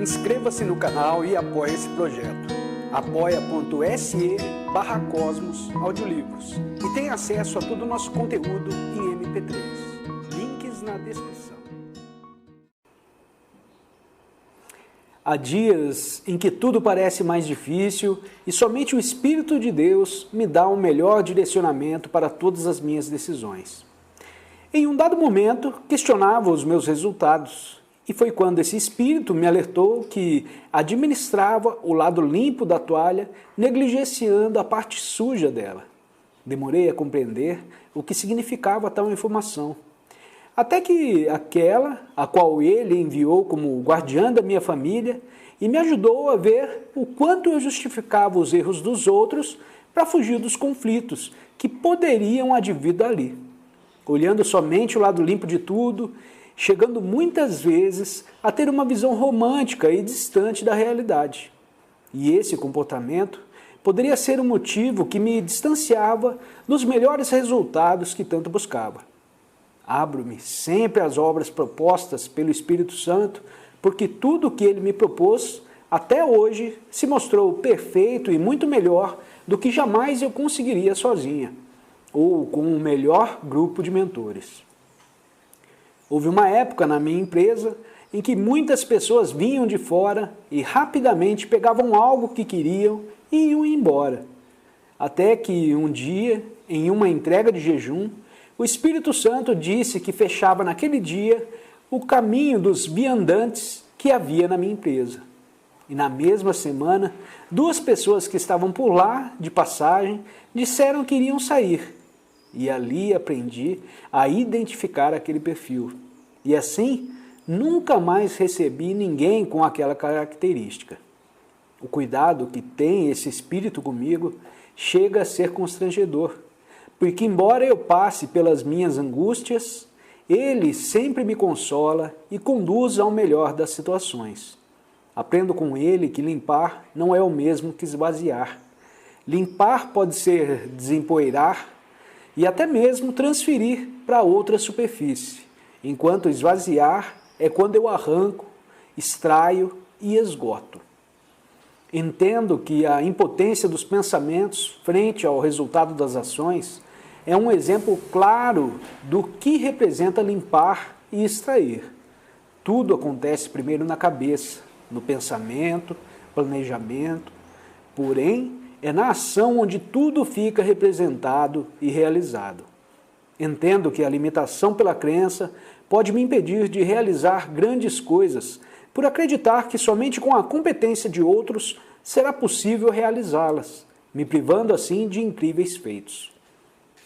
Inscreva-se no canal e apoie esse projeto. apoia.se/Cosmos Audiolivros e tenha acesso a todo o nosso conteúdo em MP3. Links na descrição. Há dias em que tudo parece mais difícil e somente o Espírito de Deus me dá um melhor direcionamento para todas as minhas decisões. Em um dado momento, questionava os meus resultados e foi quando esse Espírito me alertou que administrava o lado limpo da toalha, negligenciando a parte suja dela. Demorei a compreender o que significava tal informação. Até que aquela a qual ele enviou como guardiã da minha família e me ajudou a ver o quanto eu justificava os erros dos outros para fugir dos conflitos que poderiam advir dali. Olhando somente o lado limpo de tudo, chegando muitas vezes a ter uma visão romântica e distante da realidade. E esse comportamento poderia ser um motivo que me distanciava dos melhores resultados que tanto buscava. Abro-me sempre às obras propostas pelo Espírito Santo, porque tudo o que ele me propôs, até hoje, se mostrou perfeito e muito melhor do que jamais eu conseguiria sozinha, ou com um melhor grupo de mentores. Houve uma época na minha empresa em que muitas pessoas vinham de fora e rapidamente pegavam algo que queriam e iam embora. Até que um dia, em uma entrega de jejum, o Espírito Santo disse que fechava naquele dia o caminho dos viandantes que havia na minha empresa. E na mesma semana, 2 pessoas que estavam por lá, de passagem, disseram que iriam sair. E ali aprendi a identificar aquele perfil. E assim, nunca mais recebi ninguém com aquela característica. O cuidado que tem esse espírito comigo chega a ser constrangedor, porque embora eu passe pelas minhas angústias, ele sempre me consola e conduz ao melhor das situações. Aprendo com ele que limpar não é o mesmo que esvaziar. Limpar pode ser desempoeirar e até mesmo transferir para outra superfície, enquanto esvaziar é quando eu arranco, extraio e esgoto. Entendo que a impotência dos pensamentos frente ao resultado das ações é um exemplo claro do que representa limpar e extrair. Tudo acontece primeiro na cabeça, no pensamento, planejamento, porém, é na ação onde tudo fica representado e realizado. Entendo que a limitação pela crença pode me impedir de realizar grandes coisas, por acreditar que somente com a competência de outros será possível realizá-las, me privando assim de incríveis feitos.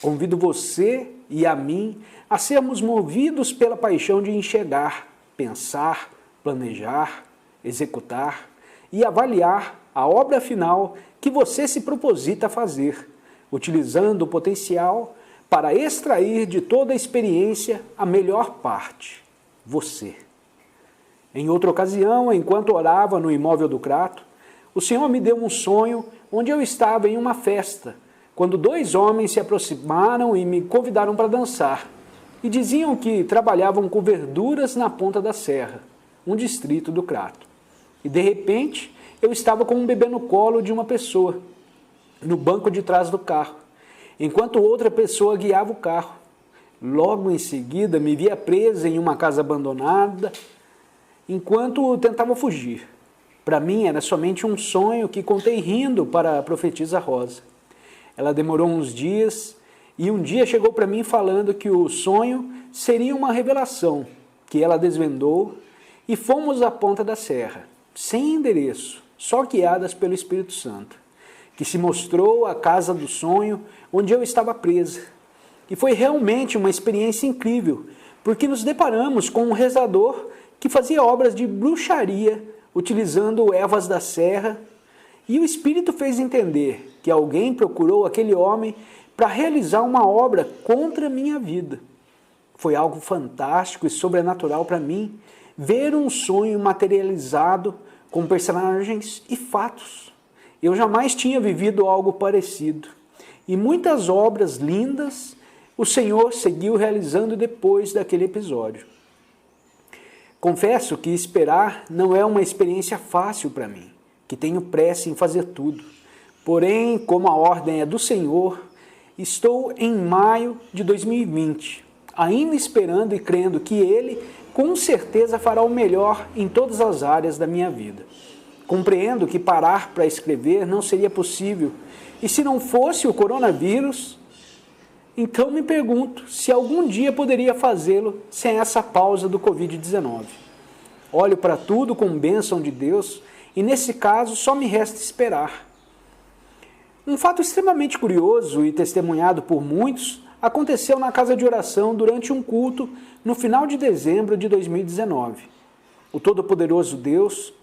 Convido você e a mim a sermos movidos pela paixão de enxergar, pensar, planejar, executar e avaliar a obra final que você se proposita a fazer, utilizando o potencial para extrair de toda a experiência a melhor parte, você. Em outra ocasião, enquanto orava no imóvel do Crato, o Senhor me deu um sonho onde eu estava em uma festa, quando 2 homens se aproximaram e me convidaram para dançar, e diziam que trabalhavam com verduras na Ponta da Serra, um distrito do Crato. E de repente, eu estava com um bebê no colo de uma pessoa, no banco de trás do carro, enquanto outra pessoa guiava o carro. Logo em seguida, me via presa em uma casa abandonada, enquanto tentava fugir. Para mim, era somente um sonho que contei rindo para a profetisa Rosa. Ela demorou uns dias e um dia chegou para mim falando que o sonho seria uma revelação, que ela desvendou e fomos à Ponta da Serra, sem endereço, só guiadas pelo Espírito Santo, que se mostrou a casa do sonho onde eu estava presa. E foi realmente uma experiência incrível, porque nos deparamos com um rezador que fazia obras de bruxaria utilizando ervas da serra, e o Espírito fez entender que alguém procurou aquele homem para realizar uma obra contra a minha vida. Foi algo fantástico e sobrenatural para mim ver um sonho materializado com personagens e fatos. Eu jamais tinha vivido algo parecido. E muitas obras lindas o Senhor seguiu realizando depois daquele episódio. Confesso que esperar não é uma experiência fácil para mim, que tenho pressa em fazer tudo. Porém, como a ordem é do Senhor, estou em maio de 2020, ainda esperando e crendo que Ele, com certeza, fará o melhor em todas as áreas da minha vida. Compreendo que parar para escrever não seria possível, e se não fosse o coronavírus, então me pergunto se algum dia poderia fazê-lo sem essa pausa do Covid-19. Olho para tudo com bênção de Deus e nesse caso só me resta esperar. Um fato extremamente curioso e testemunhado por muitos aconteceu na casa de oração durante um culto no final de dezembro de 2019. O Todo-Poderoso Deus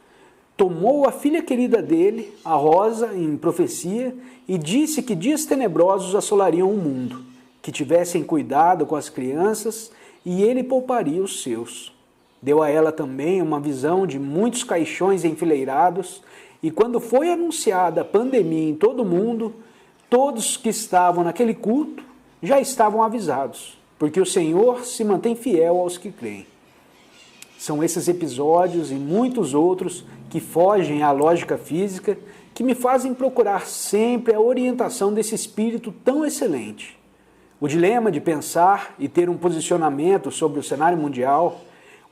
tomou a filha querida dele, a Rosa, em profecia e disse que dias tenebrosos assolariam o mundo, que tivessem cuidado com as crianças e ele pouparia os seus. Deu a ela também uma visão de muitos caixões enfileirados e quando foi anunciada a pandemia em todo o mundo, todos que estavam naquele culto já estavam avisados, porque o Senhor se mantém fiel aos que creem. São esses episódios e muitos outros que fogem à lógica física que me fazem procurar sempre a orientação desse espírito tão excelente. O dilema de pensar e ter um posicionamento sobre o cenário mundial,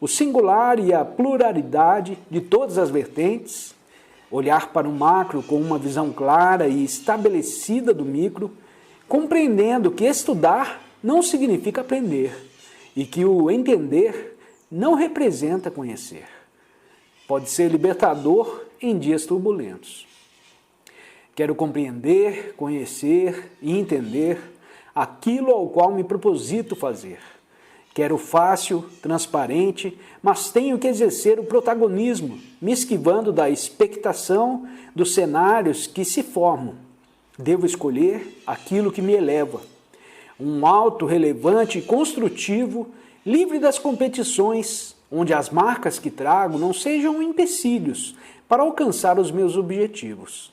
o singular e a pluralidade de todas as vertentes, olhar para o macro com uma visão clara e estabelecida do micro, compreendendo que estudar não significa aprender e que o entender não representa conhecer. Pode ser libertador em dias turbulentos. Quero compreender, conhecer e entender aquilo ao qual me proposito fazer. Quero fácil, transparente, mas tenho que exercer o protagonismo, me esquivando da expectação dos cenários que se formam. Devo escolher aquilo que me eleva. Um alto, relevante e construtivo, livre das competições, onde as marcas que trago não sejam empecilhos para alcançar os meus objetivos.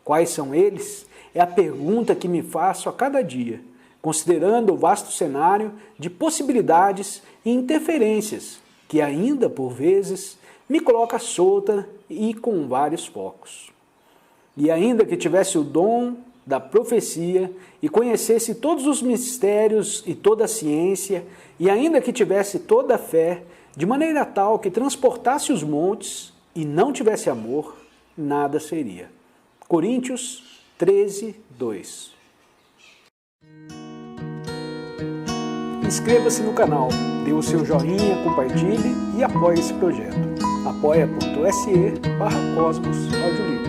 Quais são eles? É a pergunta que me faço a cada dia, considerando o vasto cenário de possibilidades e interferências que ainda, por vezes, me coloca solta e com vários focos. E ainda que tivesse o dom da profecia e conhecesse todos os mistérios e toda a ciência, e ainda que tivesse toda a fé, de maneira tal que transportasse os montes e não tivesse amor, nada seria. Coríntios 13, 2. Inscreva-se no canal, dê o seu joinha, compartilhe e apoie esse projeto. apoia.se/Cosmos Audiolivro.